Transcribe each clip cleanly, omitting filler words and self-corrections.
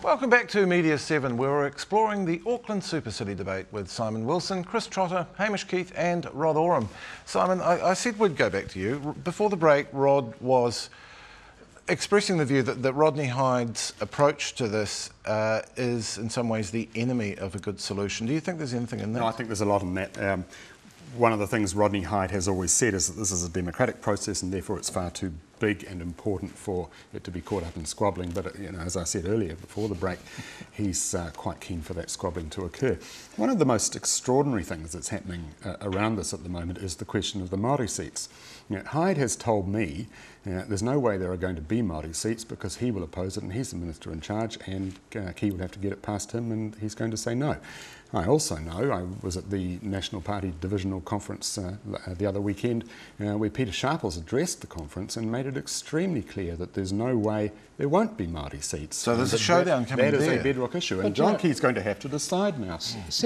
Welcome back to Media7, where we're exploring the Auckland Super City debate with Simon Wilson, Chris Trotter, Hamish Keith and Rod Oram. Simon, I said we'd go back to you. Before the break, Rod was expressing the view that Rodney Hyde's approach to this is in some ways the enemy of a good solution. Do you think there's anything in that? No, I think there's a lot in that. One of the things Rodney Hyde has always said is that this is a democratic process and therefore it's far too big and important for it to be caught up in squabbling. But as I said earlier before the break, he's quite keen for that squabbling to occur. One of the most extraordinary things that's happening around this at the moment is the question of the Māori seats. Hyde has told me there's no way there are going to be Māori seats because he will oppose it and he's the minister in charge and Key will have to get it past him and he's going to say no. I also know, I was at the National Party Divisional Conference the other weekend where Peter Sharples addressed the conference and made it extremely clear that there's no way there won't be Māori seats. So there's a showdown coming there. That is a bedrock issue and John Key's going to have to decide now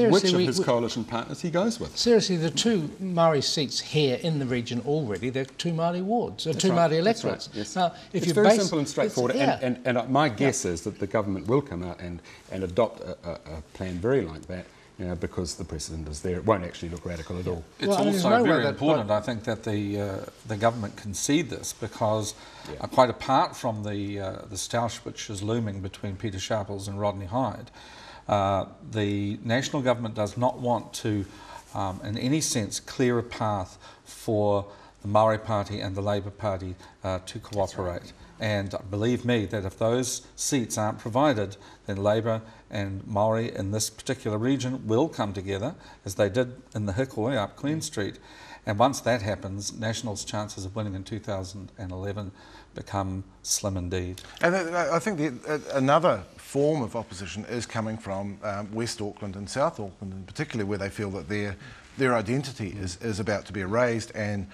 which of his coalition partners he goes with. Seriously, the two Māori seats here in the region already, they're two Māori wards, two Māori electorates. Right, yes. Now, if it's very simple and straightforward and my guess is that the government will come out and adopt a plan very like that. Because the precedent is there. It won't actually look radical at all. It's also very important, I think, that the government concede this because quite apart from the stoush which is looming between Peter Sharples and Rodney Hyde, the national government does not want to, in any sense, clear a path for the Māori Party and the Labour Party to cooperate. Right. And believe me that if those seats aren't provided, then Labour and Māori in this particular region will come together, as they did in the Hikoi up Queen Street. And once that happens, National's chances of winning in 2011 become slim indeed. And I think another form of opposition is coming from West Auckland and South Auckland, in particular, where they feel that their identity is about to be erased, and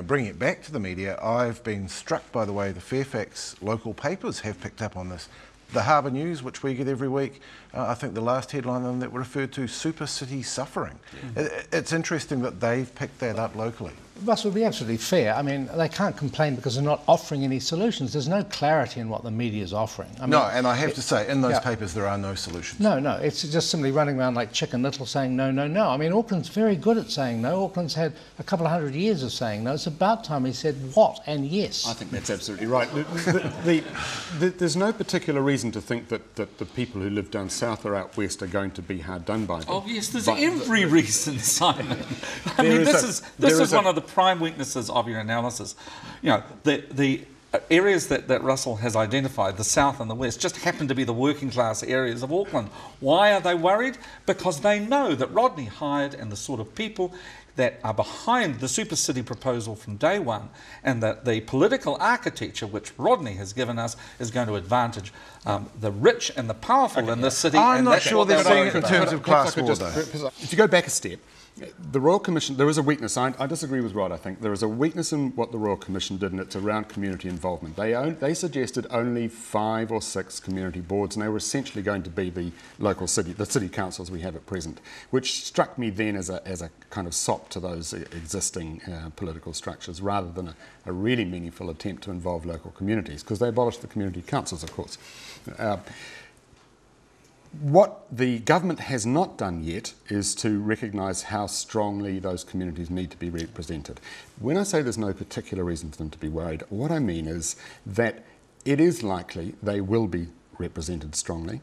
bringing it back to the media, I've been struck by the way the Fairfax local papers have picked up on this. The Harbour News, which we get every week, I think the last headline on that referred to Super City suffering. It's interesting that they've picked that up locally. Russell, to be absolutely fair, I mean, they can't complain because they're not offering any solutions. There's no clarity in what the media is offering. I mean, no, and I have to say, in those papers there are no solutions. No, it's just simply running around like Chicken Little saying no, no, no. I mean, Auckland's very good at saying no. Auckland's had a couple of 100 years of saying no. It's about time he said what and yes. I think that's absolutely right. There's no particular reason to think that the people who live down south or out west are going to be hard done by them. Oh yes, there's every reason, Simon. I mean, this is one of the prime weaknesses of your analysis. The areas that Russell has identified, the south and the west, just happen to be the working class areas of Auckland. Why are they worried? Because they know that Rodney Hyde and the sort of people that are behind the Super City proposal from day one, and that the political architecture which Rodney has given us is going to advantage the rich and the powerful in this city. I'm not sure they're saying it in terms of class war, though. If you go back a step, the Royal Commission, there is a weakness. I disagree with Rod, I think. There is a weakness in what the Royal Commission did, and it's around community involvement. They suggested only 5 or 6 community boards, and they were essentially going to be the city councils we have at present, which struck me then as a kind of sop to those existing political structures, rather than a really meaningful attempt to involve local communities, because they abolished the community councils, of course. What the government has not done yet is to recognise how strongly those communities need to be represented. When I say there's no particular reason for them to be worried, what I mean is that it is likely they will be represented strongly.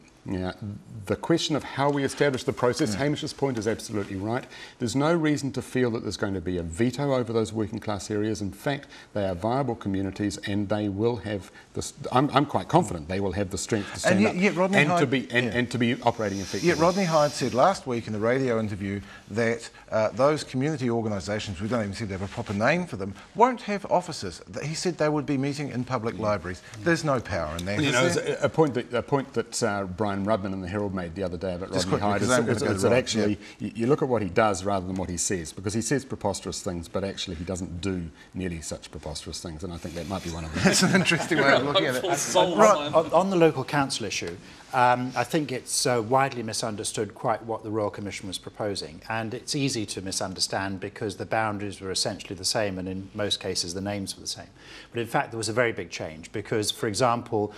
The question of how we establish the process, Hamish's point is absolutely right. There's no reason to feel that there's going to be a veto over those working class areas. In fact, they are viable communities and they will have this. I'm quite confident they will have the strength to stand up and to be operating effectively. Yet Rodney Hyde said last week in the radio interview that those community organisations, we don't even seem to have a proper name for them, won't have offices. He said they would be meeting in public libraries. There's no power in that. Well, a point that Brian Rudman in the Herald made the other day about Rodney Hyde is that actually you look at what he does rather than what he says, because he says preposterous things, but actually he doesn't do nearly such preposterous things, and I think that might be one of them. That's an interesting way of looking at it. On the local council issue, I think it's widely misunderstood quite what the Royal Commission was proposing, and it's easy to misunderstand because the boundaries were essentially the same, and in most cases the names were the same. But in fact there was a very big change because, for example,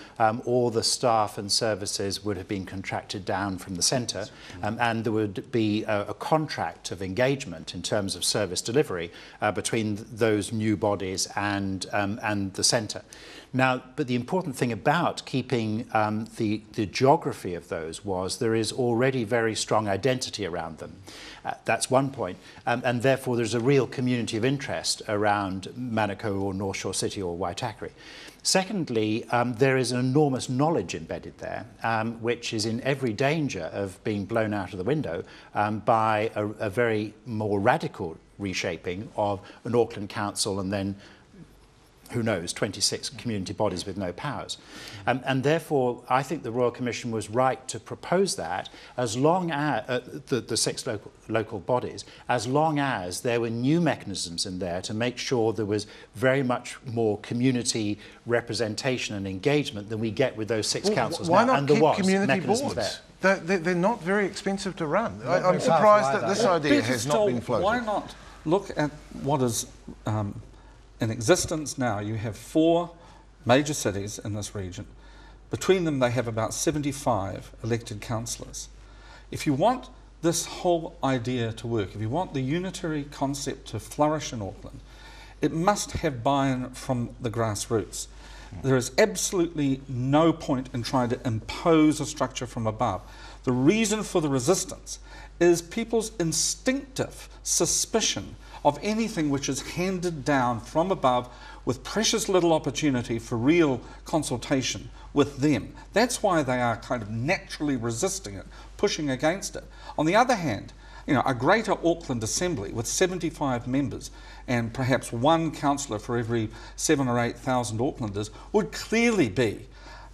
all the staff and services would have been contracted down from the centre, and there would be a contract of engagement in terms of service delivery between those new bodies and the centre. Now, but the important thing about keeping the geography of those was there is already very strong identity around them. That's one point. And therefore, there's a real community of interest around Manukau or North Shore City or Waitakere. Secondly, there is an enormous knowledge embedded there, which is in every danger of being blown out of the window by a very more radical reshaping of an Auckland Council and then, who knows, 26 community bodies with no powers. And therefore, I think the Royal Commission was right to propose that as long as, the 6 local bodies, as long as there were new mechanisms in there to make sure there was very much more community representation and engagement than we get with those 6 councils why now. not And keep there was community mechanisms boards? there. They're not very expensive to run. I'm surprised that this idea has not been floated. Why not look at what is in existence now? You have 4 major cities in this region. Between them, they have about 75 elected councillors. If you want this whole idea to work, if you want the unitary concept to flourish in Auckland, it must have buy-in from the grassroots. There is absolutely no point in trying to impose a structure from above. The reason for the resistance is people's instinctive suspicion of anything which is handed down from above with precious little opportunity for real consultation with them. That's why they are kind of naturally resisting it, pushing against it. On the other hand, you know, a greater Auckland Assembly with 75 members and perhaps 1 councillor for every 7,000 or 8,000 Aucklanders would clearly be,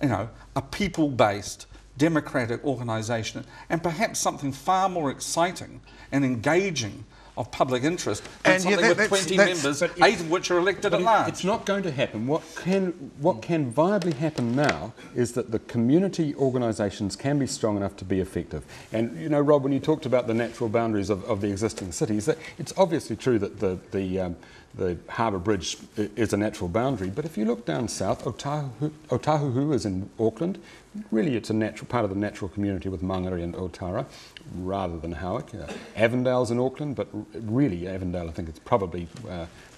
you know, a people-based democratic organisation, and perhaps something far more exciting and engaging of public interest than something with 20 members, 8 of which are elected at large. It's not going to happen. What can viably happen now is that the community organisations can be strong enough to be effective. And you know, Rob, when you talked about the natural boundaries of the existing cities, it's obviously true that the Harbour Bridge is a natural boundary, but if you look down south, Otahuhu is in Auckland. Really, it's a natural part of the natural community with Mangere and Otara, rather than Howick. Avondale's in Auckland, but really Avondale, I think it's probably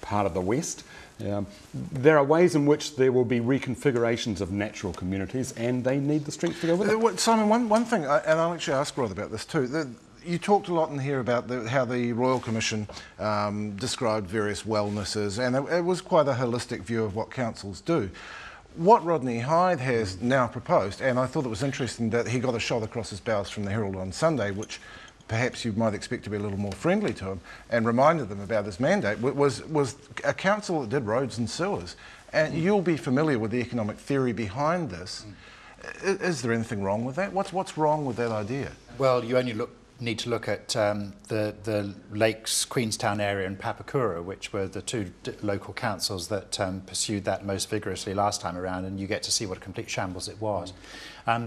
part of the west. There are ways in which there will be reconfigurations of natural communities, and they need the strength to go with it. Simon, one thing, and I'll actually ask Rod about this too. You talked a lot in here about how the Royal Commission described various wellnesses, and it was quite a holistic view of what councils do. What Rodney Hyde has now proposed, and I thought it was interesting that he got a shot across his bows from the Herald on Sunday, which perhaps you might expect to be a little more friendly to him, and reminded them about his mandate, was a council that did roads and sewers. And you'll be familiar with the economic theory behind this. Is there anything wrong with that? What's wrong with that idea? Well, you only need to look at the Lakes, Queenstown area and Papakura, which were the 2 local councils that pursued that most vigorously last time around, and you get to see what a complete shambles it was.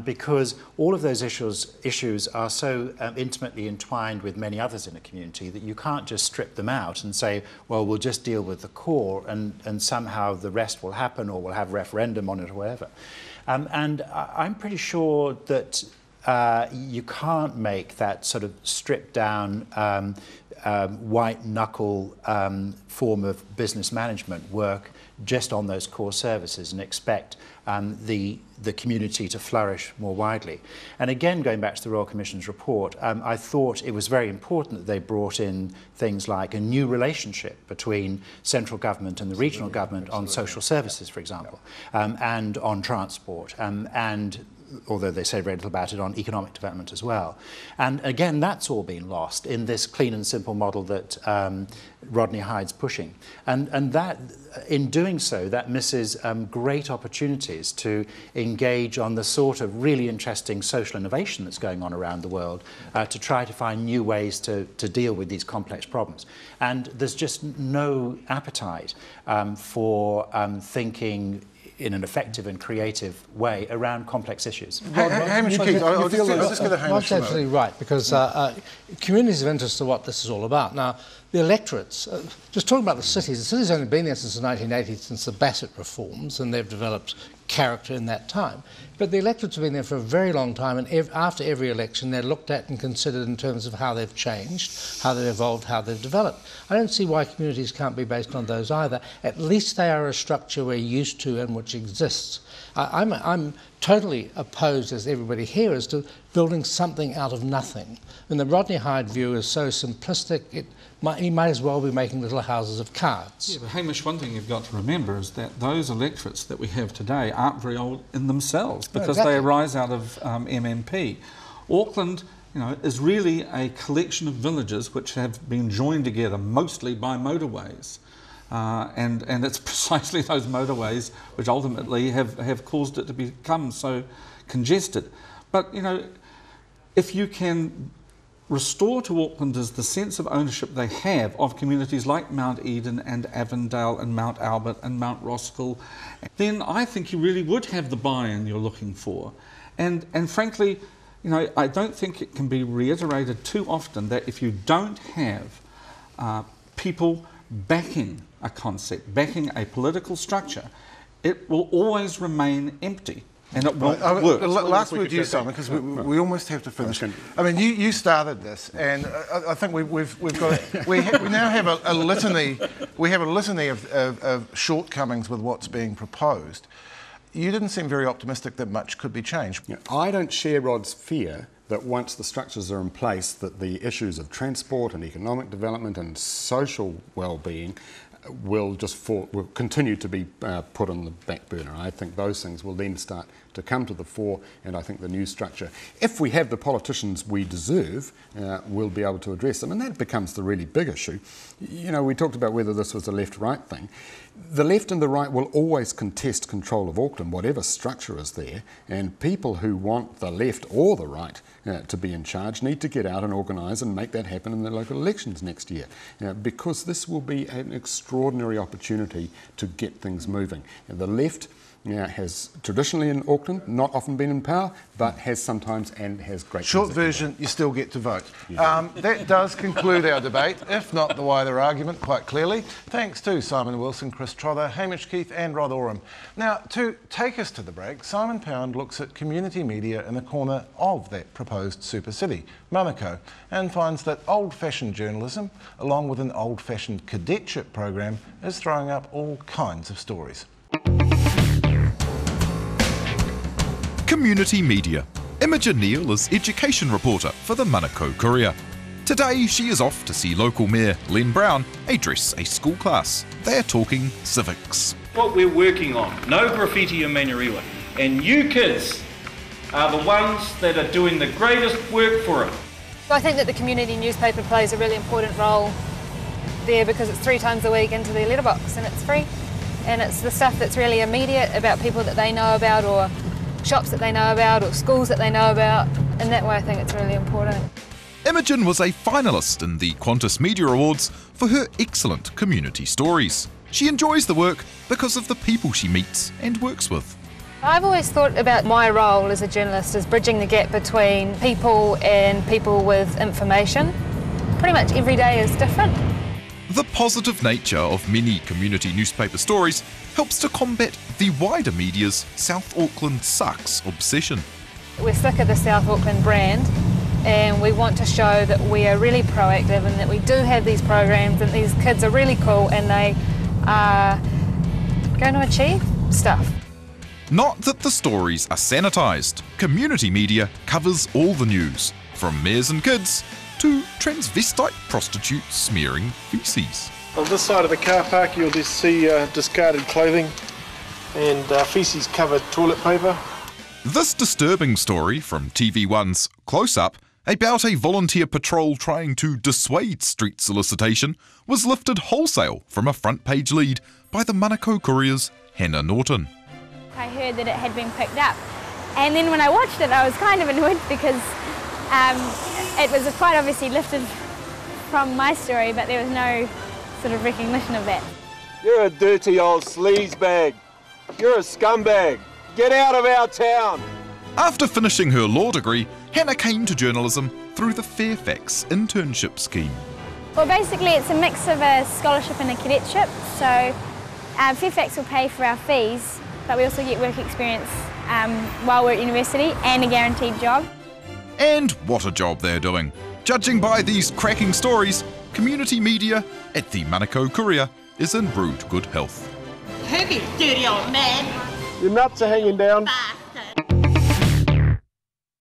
Because all of those issues are so intimately entwined with many others in a community that you can't just strip them out and say, well, we'll just deal with the core and somehow the rest will happen, or we'll have a referendum on it or whatever. And I'm pretty sure that you can't make that sort of stripped down white knuckle form of business management work just on those core services and expect the community to flourish more widely. And again, going back to the Royal Commission's report, I thought it was very important that they brought in things like a new relationship between central government and the regional government on social services, for example, and on transport, and although they say very little about it, on economic development as well. And again, that's all been lost in this clean and simple model that Rodney Hyde's pushing. And that, in doing so, that misses great opportunities to engage on the sort of really interesting social innovation that's going on around the world to try to find new ways to deal with these complex problems. And there's just no appetite for thinking in an effective and creative way around complex issues. Hamish Keith, I was just going to Hamish. Rod's absolutely right, because communities of interest are what this is all about. Now, the electorates, just talking about the city's only been there since the 1980s, since the Bassett reforms, and they've developed character in that time. But the electorates have been there for a very long time, and after every election they're looked at and considered in terms of how they've changed, how they've evolved, how they've developed. I don't see why communities can't be based on those either. At least they are a structure we're used to and which exists. I'm totally opposed, as everybody here is, to building something out of nothing. And the Rodney Hyde view is so simplistic, he might as well be making little houses of cards. Yeah, but Hamish, one thing you've got to remember is that those electorates that we have today aren't very old in themselves, because they arise out of MMP. Auckland, is really a collection of villages which have been joined together mostly by motorways. And it's precisely those motorways which ultimately have caused it to become so congested. But, if you can restore to Aucklanders the sense of ownership they have of communities like Mount Eden and Avondale and Mount Albert and Mount Roskill, then I think you really would have the buy-in you're looking for. And frankly, I don't think it can be reiterated too often that if you don't have people backing a concept, backing a political structure, it will always remain empty. And it won't work. Last word to you, Simon, because we almost have to finish. I mean, you started this, and I think we've got we now have a litany. We have a litany of shortcomings with what's being proposed. You didn't seem very optimistic that much could be changed. Yeah, I don't share Rod's fear that once the structures are in place, that the issues of transport and economic development and social well-being will continue to be put on the back burner. I think those things will then start to come to the fore, and I think the new structure, if we have the politicians we deserve, will be able to address them, and that becomes the really big issue. We talked about whether this was a left-right thing. The left and the right will always contest control of Auckland, whatever structure is there, and people who want the left or the right to be in charge need to get out and organise and make that happen in the local elections next year, because this will be an extraordinary opportunity to get things moving. The left has traditionally in Auckland not often been in power, but has sometimes and has great... Short version, you still get to vote. That does conclude our debate, if not the wider argument, quite clearly. Thanks to Simon Wilson, Chris Trother, Hamish Keith and Rod Oram. Now, to take us to the break, Simon Pound looks at community media in the corner of that proposed super city, Manukau, and finds that old-fashioned journalism, along with an old-fashioned cadetship program, is throwing up all kinds of stories. Community media. Imogen Neal is education reporter for the Manukau Courier. Today she is off to see local Mayor Len Brown address a school class. They're talking civics. What we're working on, no graffiti in Manurewa, and you kids are the ones that are doing the greatest work for it. I think that the community newspaper plays a really important role there because it's 3 times a week into their letterbox and it's free. And it's the stuff that's really immediate about people that they know about, or shops that they know about, or schools that they know about, and that way I think it's really important. Imogen was a finalist in the Qantas Media Awards for her excellent community stories. She enjoys the work because of the people she meets and works with. I've always thought about my role as a journalist as bridging the gap between people and people with information. Pretty much every day is different. The positive nature of many community newspaper stories helps to combat the wider media's South Auckland sucks obsession. We're sick of the South Auckland brand, and we want to show that we are really proactive and that we do have these programs and these kids are really cool and they are going to achieve stuff. Not that the stories are sanitised. Community media covers all the news, from mares and kids to transvestite prostitutes smearing faeces. On this side of the car park you'll just see discarded clothing and faeces-covered toilet paper. This disturbing story from TV1's Close Up about a volunteer patrol trying to dissuade street solicitation was lifted wholesale from a front-page lead by the Manukau Courier's Hannah Norton. I heard that it had been picked up, and then when I watched it I was kind of annoyed because it was quite obviously lifted from my story, but there was no sort of recognition of that. You're a dirty old sleaze bag. You're a scumbag. Get out of our town. After finishing her law degree, Hannah came to journalism through the Fairfax internship scheme. Well, basically it's a mix of a scholarship and a cadetship. So Fairfax will pay for our fees, but we also get work experience while we're at university and a guaranteed job. And what a job they're doing. Judging by these cracking stories, community media at the Manukau Courier is in rude good health. Herbie, dirty old man. Your nuts are hanging down. Bye.